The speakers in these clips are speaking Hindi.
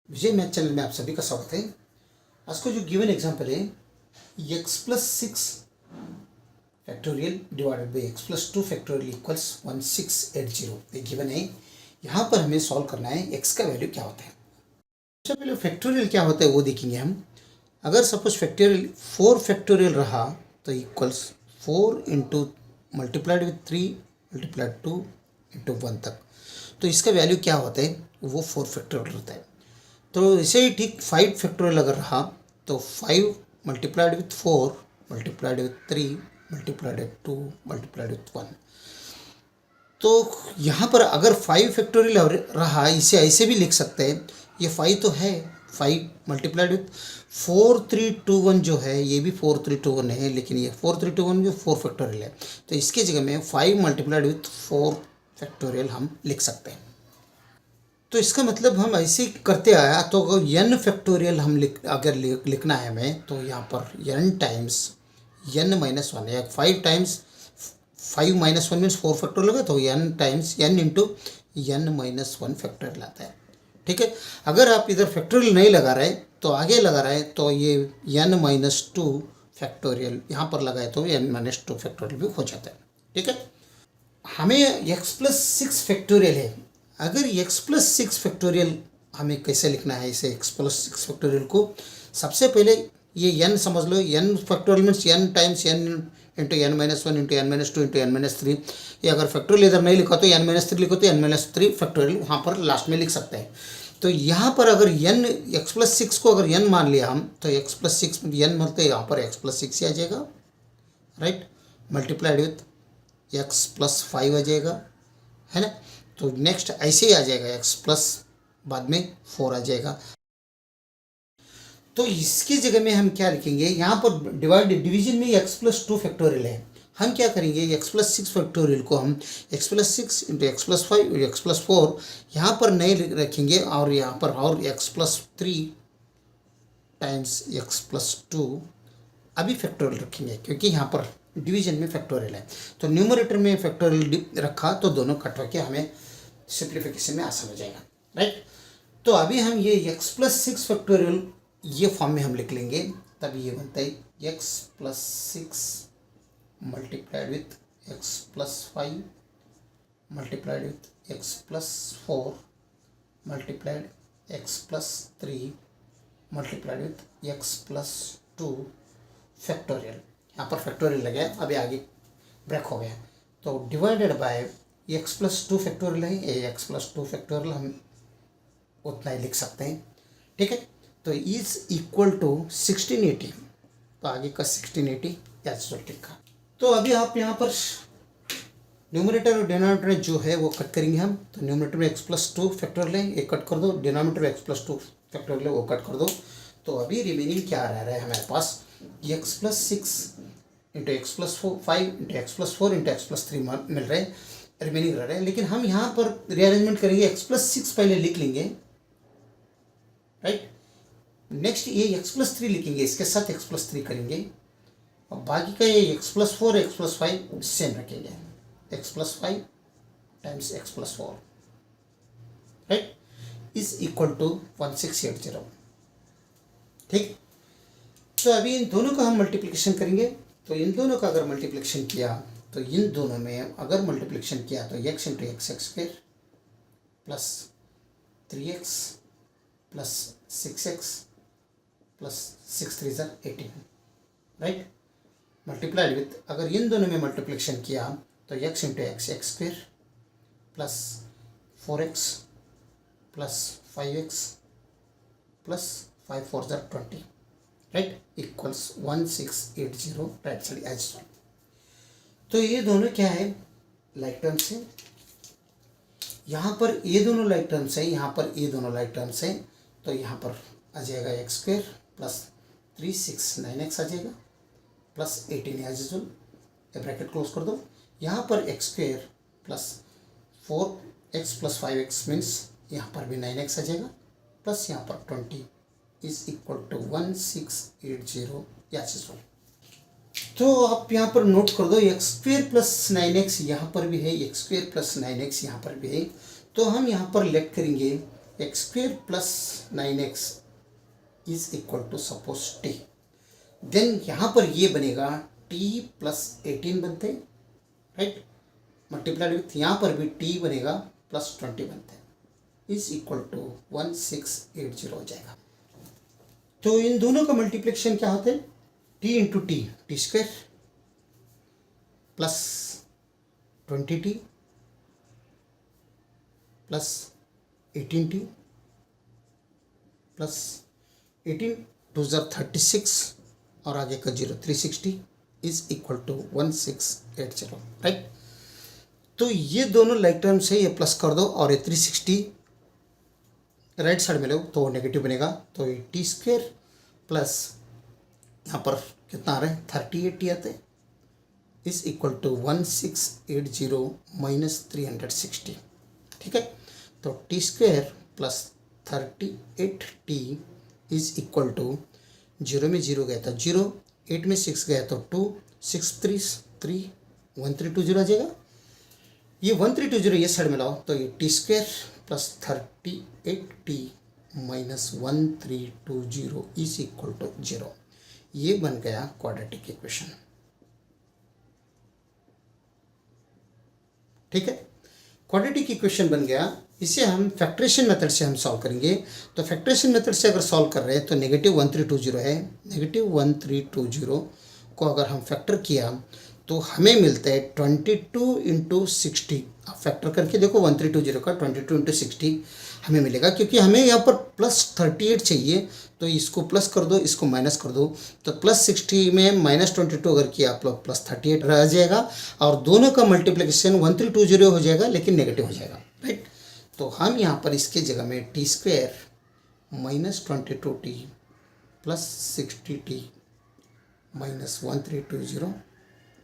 विजय मैथ चैनल में आप सभी का स्वागत है। आज को जो गिवन एग्जाम्पल है x+6 factorial divided by x+2 factorial equals 1680 ये गिवन है। यहाँ पर हमें सॉल्व करना है x का वैल्यू क्या होता है। सबसे पहले फैक्टोरियल क्या होता है वो देखेंगे हम। अगर सपोज फैक्टोरियल 4 फैक्टोरियल रहा तो equals 4 into multiplied with 3 multiplied 2 into 1 तक, तो इसका वैल्यू क्या होता है वो 4 फैक्टोरियल रहता है। तो इसे ही ठीक 5 फैक्टोरियल अगर रहा तो 5 multiplied with 4 multiplied with 3 multiplied with 2 multiplied with 1। तो यहाँ पर अगर 5 फैक्टोरियल रहा इसे ऐसे भी लिख सकते हैं। ये 5 तो है, 5 मल्टीप्लाइड विथ 4321 जो है ये भी 4321 है, लेकिन ये 4321 जो 4 फैक्टोरियल है तो इसकी जगह में 5 मल्टीप्लाइड विथ 4 फैक्टोरियल हम लिख सकते हैं। तो इसका मतलब हम ऐसे करते आया तो n फैक्टोरियल हम लिखना है हमें तो यहाँ पर n टाइम्स n-1 या 5 टाइम्स 5 - 1 मीन्स 4 फैक्टोरियल लगा तो n times n into n-1 factorial आता है। ठीक है, अगर आप इधर फैक्टोरियल नहीं लगा रहे तो आगे लगा रहे तो ये n-2 फैक्टोरियल यहाँ पर लगाए तो n-2 फैक्टोरियल भी हो जाता है। ठीक है, हमें x+6 फैक्टोरियल है। अगर x+6 फैक्टोरियल हमें कैसे लिखना है, इसे x+6 फैक्टोरियल को सबसे पहले ये n समझ लो। n factorial means n times n into n-1 into n-2 into n-3। ये अगर फैक्टोरियल इधर नहीं लिखा तो n-3 लिखो तो n-3 फैक्टोरियल वहाँ पर लास्ट में लिख सकते हैं। तो यहाँ पर अगर n x+6 को अगर n मान लिया हम तो x+6 n मतलब यहाँ पर x+6 ही आ जाएगा, राइट, मल्टीप्लाइड विथ x+5 आ जाएगा, है ना। तो नेक्स्ट ऐसे ही आ जाएगा x प्लस बाद में 4 आ जाएगा। तो इसकी जगह में हम क्या लिखेंगे, यहाँ पर डिवीजन में x+2 फैक्टोरियल है। हम क्या करेंगे x+6 फैक्टोरियल को हम x+6 इंटू x+5 x+4 यहाँ पर नहीं रखेंगे और यहाँ पर और x+3 टाइम्स x+2 अभी फैक्टोरियल रखेंगे क्योंकि यहाँ पर डिवीजन में फैक्टोरियल है। तो न्यूमरेटर में फैक्टोरियल रखा तो दोनों कट होकर हमें सिंप्लीफिकेशन में आसान हो जाएगा, राइट। तो अभी हम ये x+6 फैक्टोरियल ये फॉर्म में हम लिख लेंगे, तभी ये बनता है x+6 multiplied with x+5 multiplied with x+4 multiplied x+3 multiplied with x+2 factorial. यहाँ पर फैक्टोरियल लगे, अभी आगे ब्रेक हो गया तो डिवाइडेड बाय x+2 फैक्टोरियल है, ये x+2 फैक्टोरियल हम उतना ही लिख सकते हैं। ठीक है, तो इज इक्वल टू 1680, तो आगे का 1680 लिखा। तो अभी आप यहाँ पर न्यूमरेटर और डिनोमिनेटर जो है वो कट करेंगे हम। तो न्यूमरेटर में x+2 फैक्टोरियल है ये कट कर दो, डिनोमिनेटर में x+2 फैक्टोरियल है वो कट कर दो। तो अभी रिमेनिंग क्या रह रहा है हमारे पास, x+6 into x+5 into x+4 into x+3 मिल रहे हैं, रिमेनिंग रह रहे हैं। लेकिन हम यहाँ पर रीअरेंजमेंट करेंगे, x+6 पहले लिख लेंगे, राइट। नेक्स्ट ये x+3 लिखेंगे, इसके साथ x+3 करेंगे और बाकी का ये x+4 x+5 सेम रखेंगे, x+5 times x+4, right, is equal to 1680। ठीक, तो अभी इन दोनों का हम मल्टीप्लिकेशन करेंगे। तो इन दोनों का अगर मल्टीप्लिकेशन किया तो इन दोनों में अगर मल्टीप्लिकेशन किया तो x into x² plus 3x plus 6x plus 6 3 18, right, multiplied with अगर इन दोनों में मल्टीप्लिकेशन किया तो x into x² plus 4x plus 5x plus 5 4 20, right, equals 1680 right side as one. तो ये दोनों क्या है, लाइक टर्म्स है। यहाँ पर ये दोनों लाइक टर्म्स है, यहाँ पर ये दोनों लाइक टर्म्स है। तो यहाँ पर आ जाएगा x² प्लस 3 6 9x आ जाएगा प्लस 18 एज यूजुअल, ये ब्रैकेट क्लोज कर दो। यहाँ पर x² plus 4x plus 5x means यहाँ पर भी 9x आ जाएगा प्लस यहाँ पर 20 is equal to 1680 as usual. तो आप यहाँ पर नोट कर दो x² प्लस 9x यहाँ पर भी है, x² प्लस 9x यहाँ पर भी है। तो हम यहाँ पर लेट करेंगे x square plus 9x is equal to suppose t, then यहाँ पर ये बनेगा t प्लस 18 बनते हैं, राइट, मल्टीप्लाइड विथ यहाँ पर भी t बनेगा प्लस 20 बनते हैं, इज इक्वल टू 1680 हो जाएगा। तो इन दोनों का मल्टीप्लिकेशन क्या होता है, t into t, t square plus 20t plus 18t plus 18 two ज़र 36 और आगे का 0 360 इज इक्वल टू 1680, राइट। तो ये दोनों लाइक टर्म्स है, ये प्लस कर दो और ये 360 राइट साइड में लो तो नेगेटिव बनेगा, तो ये टी स्क्वेयर प्लस यहाँ पर कितना आ रहा है 38 आते हैं, इज इक्वल टू 1680 माइनस 360, ठीक है। तो t square plus 38t is equal to 0 में 0 गया था 0, 8 में 6 गया तो 2, 6 3 3 1320 आ जाएगा। ये 1320 ये साइड में लाओ तो ये t square plus 38t minus 1320 is equal to 0, ये बन गया क्वाड्रेटिक इक्वेशन, ठीक है। क्वाड्रेटिक इक्वेशन बन गया, इसे हम फैक्टरेशन मेथड से हम सॉल्व करेंगे। तो फैक्टरेशन मेथड से अगर सॉल्व कर रहे हैं तो नेगेटिव 1320 है, नेगेटिव 1320 को अगर हम फैक्टर किया तो हमें मिलता है 22 इंटू 60। आप फैक्टर करके देखो 1320 का 22 इंटू 60 हमें मिलेगा, क्योंकि हमें यहाँ पर प्लस 38 चाहिए, तो इसको प्लस कर दो, इसको माइनस कर दो, तो प्लस 60 में माइनस 22 अगर किया आप लोग प्लस 38 रह जाएगा, और दोनों का मल्टीप्लिकेशन 1320 हो जाएगा लेकिन नेगेटिव हो जाएगा, राइट। तो हम यहाँ पर इसके जगह में T square minus 22t plus 60t minus 1320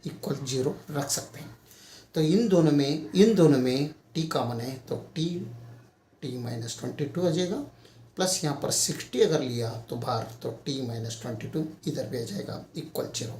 equal 0 रख सकते हैं। तो इन दोनों में t कॉमन है तो t माइनस 22 आ जाएगा, प्लस यहाँ पर 60 अगर लिया तो बाहर तो t माइनस 22 इधर भी आ जाएगा इक्वल 0।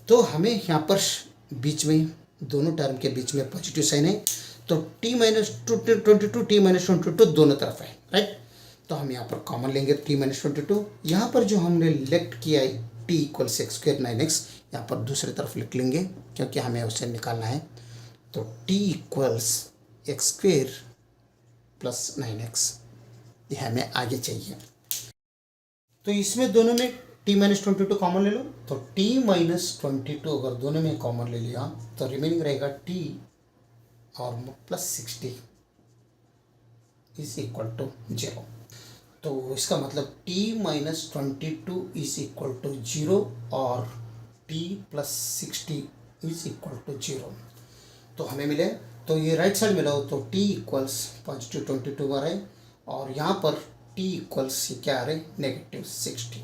तो हमें यहाँ पर बीच में दोनों टर्म के बीच में पॉजिटिव साइन है, तो t माइनस 22 t माइनस 22 दोनों तरफ है, राइट। तो हम यहाँ पर कॉमन लेंगे t माइनस 22, यहाँ पर जो हमने लेफ्ट किया है t equals x square 9x, यहाँ पर दूसरी तरफ लिख लेंगे क्योंकि हमें उसे निकालना है। तो t equals x square plus 9x, यह हमें आगे चाहिए। तो इसमें दोनों में t माइनस 22 कॉमन ले लो, तो t माइनस 22 अगर दोनों में कॉमन ले लिया तो रिमेनिंग रहेगा t और प्लस 60 इज इक्वल टू 0। तो इसका मतलब t minus 22 is equal to 0 और t plus 60 is equal to 0। तो हमें मिले, तो ये राइट साइड में लो तो t इक्वल्स पॉजिटिव 22 आ रहा है, और यहाँ पर t इक्वल्स क्या आ रहा है नेगेटिव 60।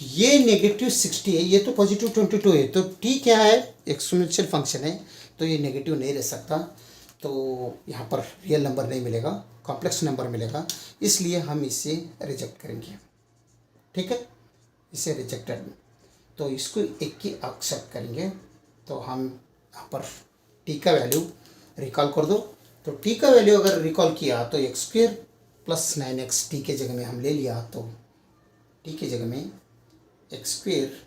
ये नेगेटिव 60 है, ये तो पॉजिटिव 22 है, तो t क्या है एक्सपोनेंशियल फंक्शन है, तो ये नेगेटिव नहीं रह सकता, तो यहाँ पर रियल नंबर नहीं मिलेगा, कॉम्प्लेक्स नंबर मिलेगा, इसलिए हम इसे रिजेक्ट करेंगे, ठीक है, इसे रिजेक्टेड। तो इसको एक की एक्सेप्ट करेंगे, तो हम यहाँ पर t का वैल्यू रिकॉल कर दो, तो t का वैल्यू अगर रिकॉल किया तो x square plus 9x t के जगह में हम ले लिया, तो t के जगह में एक्स स्क्वेयर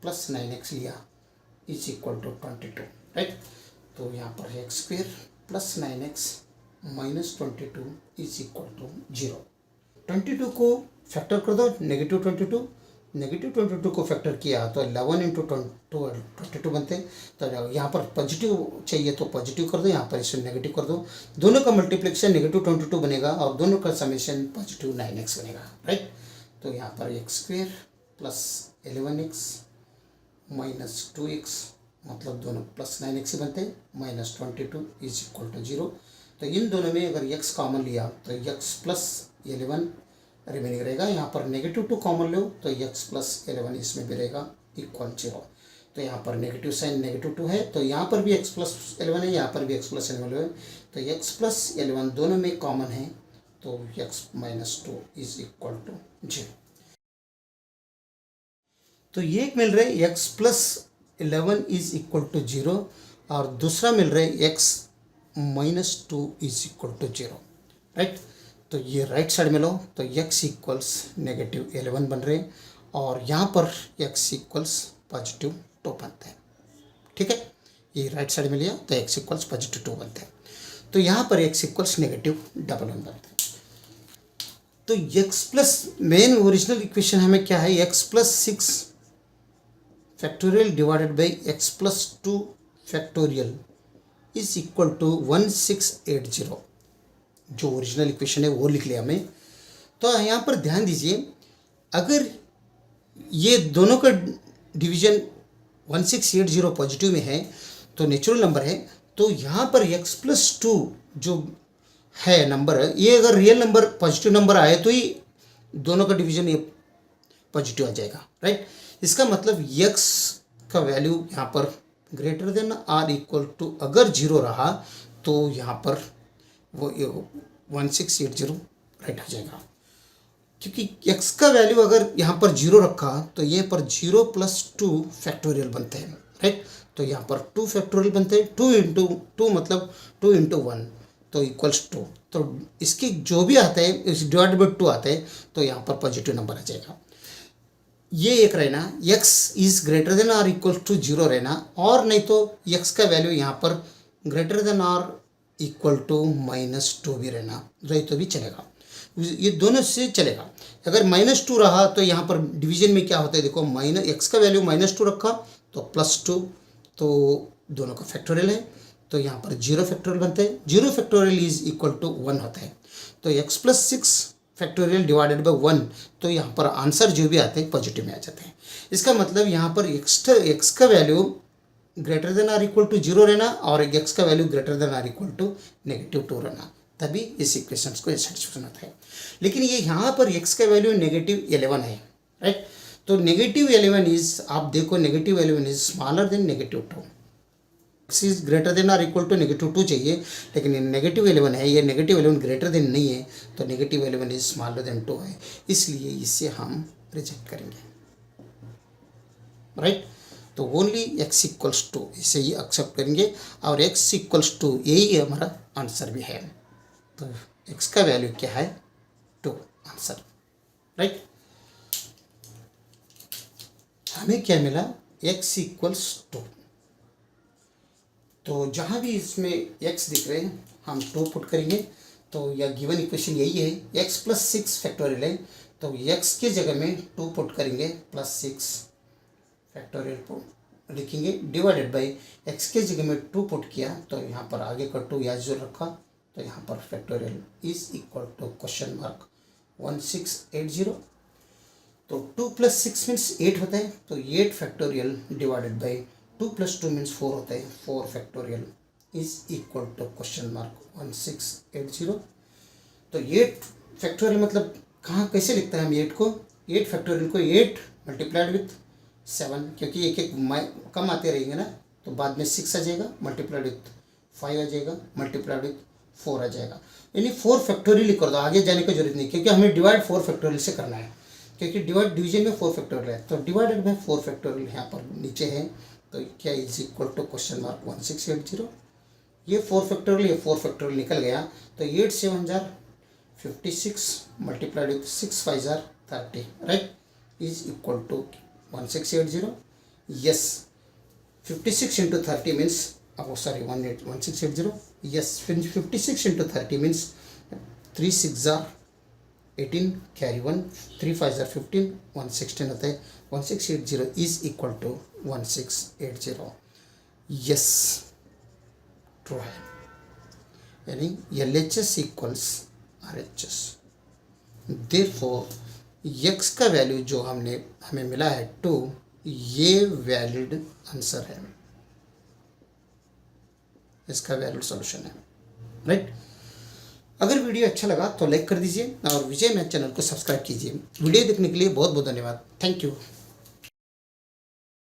प्लस 9x लिया इज इक्वल टू 22, राइट। तो यहाँ पर x square plus 9x minus 22 is equal to 0। 22 को फैक्टर कर दो, नेगेटिव 22 को फैक्टर किया तो 11 इंटू 22 बनते हैं। तो यहाँ पर पॉजिटिव चाहिए तो पॉजिटिव कर दो, यहाँ पर इसे नेगेटिव कर दो, दोनों का मल्टीप्लिकेशन नेगेटिव 22 बनेगा और दोनों का समेशन पॉजिटिव 9x बनेगा, राइट। तो यहाँ पर x square plus 11x minus 2x, मतलब दोनों प्लस 9x ही बनते हैं, माइनस 22 इज इक्वल टू 0। तो इन दोनों में अगर x कॉमन लिया तो x प्लस 11 रिमेनिंग रहेगा, यहाँ पर नेगेटिव 2 कॉमन लो तो x प्लस 11 इसमें भी रहेगा इक्वल 0। तो यहाँ पर नेगेटिव साइन नेगेटिव 2 है, तो यहाँ पर भी x प्लस 11 है, यहाँ पर भी x प्लस 11 है, तो x प्लस 11 दोनों में कॉमन है, तो x minus 2 is equal to 0। तो ये एक मिल रहा है x plus 11 is equal to 0 और दूसरा मिल रहा है x minus 2 is equal to 0, right. तो ये राइट साइड में लो तो x इक्वल्स -11 बन रहे हैं और यहाँ पर x इक्वल्स +2 बनता है। ठीक है, ये राइट साइड में लिया तो x इक्वल्स +2 बनता है। तो यहाँ पर x इक्वल्स -11 बनता है। तो x plus main original equation हमें क्या है, x plus 6 factorial divided by x plus 2 factorial is equal to 1680। जो ओरिजिनल इक्वेशन है वो लिख लिया हमने। तो यहाँ पर ध्यान दीजिए, अगर ये दोनों का डिवीजन 1680 पॉजिटिव में है तो नेचुरल नंबर है, तो यहाँ पर x प्लस 2 जो है नंबर, ये अगर रियल नंबर पॉजिटिव नंबर आए तो ही दोनों का डिवीजन ये पॉजिटिव आ जाएगा, राइट। इसका मतलब x का वैल्यू यहाँ पर greater than or equal to अगर 0 रहा तो यहाँ पर वो 1680 राइट हो जाएगा, क्योंकि x का वैल्यू अगर यहाँ पर 0 रखा तो ये पर 0 + 2 फैक्टोरियल बनते हैं, राइट। तो यहाँ पर 2 फैक्टोरियल बनते हैं, 2 × 2 मतलब 2 × 1 तो इक्वल्स 2। तो इसकी जो भी आता है इस डिवाइडेड बाई 2 आता है तो यहाँ पर पॉजिटिव नंबर आ जाएगा। ये एक रहना, x is greater than or equal to 0 रहना, और नहीं तो x का वैल्यू यहाँ पर greater than or equal to -2 भी रहना, रही तो भी चलेगा, ये दोनों से चलेगा। अगर -2 रहा तो यहाँ पर डिवीजन में क्या होता है, देखो x का वैल्यू -2 रखा तो +2, तो दोनों का फैक्टोरियल है तो यहाँ पर 0 फैक्टोरियल बनता है, 0 फैक्टोरियल इज इक्वल टू 1 होता है। तो x plus 6 factorial divided by 1, तो यहाँ पर आंसर जो भी आते हैं पॉजिटिव में आ जाते हैं। इसका मतलब यहाँ पर x का value greater than or equal to 0 रहना और x का value greater than or equal to -2 रहना, तभी इस इक्वेशंस को सेटिस्फाई होता है। लेकिन ये यहाँ पर x का वैल्यू -11 है, राइट। तो -11 इज, आप देखो -11 is smaller than -2। x is greater than or equal to -2 चाहिए, लेकिन ये -11 है, ये -11 ग्रेटर देन नहीं है, तो -11 इज स्मॉलर देन 2 है, इसलिए इसे हम रिजेक्ट करेंगे, राइट। तो ओनली x इक्वल्स 2 इसे ही एक्सेप्ट करेंगे और x इक्वल्स 2 यही हमारा आंसर भी है। तो x का वैल्यू क्या है, 2 आंसर, राइट। हमें क्या मिला, x इक्वल्स 2। तो जहाँ भी इसमें x दिख रहे हैं हम 2 पुट करेंगे, तो यह गिवन इक्वेशन यही है, x प्लस 6 फैक्टोरियल है तो x के जगह में 2 पुट करेंगे +6 फैक्टोरियल को लिखेंगे, डिवाइडेड बाई x के जगह में 2 पुट किया तो यहाँ पर आगे का 2 या 0 रखा, तो यहाँ पर फैक्टोरियल इज इक्वल टू $1680। तो 2 + 6 मीन्स 8 होता है, तो 8 फैक्टोरियल डिवाइडेड बाई 2 + 2 मीन्स 4 होता है, 4 फैक्टोरियल इज इक्वल टू $1680। तो 8 फैक्टोरियल मतलब कहाँ कैसे लिखता है हम 8 को, 8 फैक्टोरियल को 8 मल्टीप्लाइड विथ 7, क्योंकि एक एक कम आते रहेंगे ना, तो बाद में 6 आ जाएगा, मल्टीप्लाइड विथ 5 आ जाएगा, मल्टीप्लाइड विथ 4 आ जाएगा, यानी 4 फैक्टोरियल कर दो, आगे जाने की जरूरत नहीं, क्योंकि हमें डिवाइड 4 फैक्टोरियल से करना है, क्योंकि डिवीजन में 4 फैक्टोरियल है, तो डिवाइडेड बाई 4 फैक्टोरियल यहाँ पर नीचे है, तो क्या इज इक्वल टू $1680। ये 4 फैक्टोरियल, ये 4 फैक्टोरियल निकल गया, तो 8 7 जार 56 मल्टीप्लाइड विथ 6 5 जार 30, right, is equal to 1680। Yes, 56 × 30 means, sorry 1680, yes 56 × 30 means 3 6 जार 18 कैरी 1, 3 5 जार 15, 116 होता है, 1680 is equal to 1680। Yes, true है, यानी LHS equals RHS। Therefore x का वैल्यू जो हमें मिला है 2, ये वैलिड आंसर है, इसका वैलिड सॉल्यूशन है, राइट। अगर वीडियो अच्छा लगा तो लाइक कर दीजिए और विजय मैथ चैनल को सब्सक्राइब कीजिए। वीडियो देखने के लिए बहुत बहुत धन्यवाद, थैंक यू।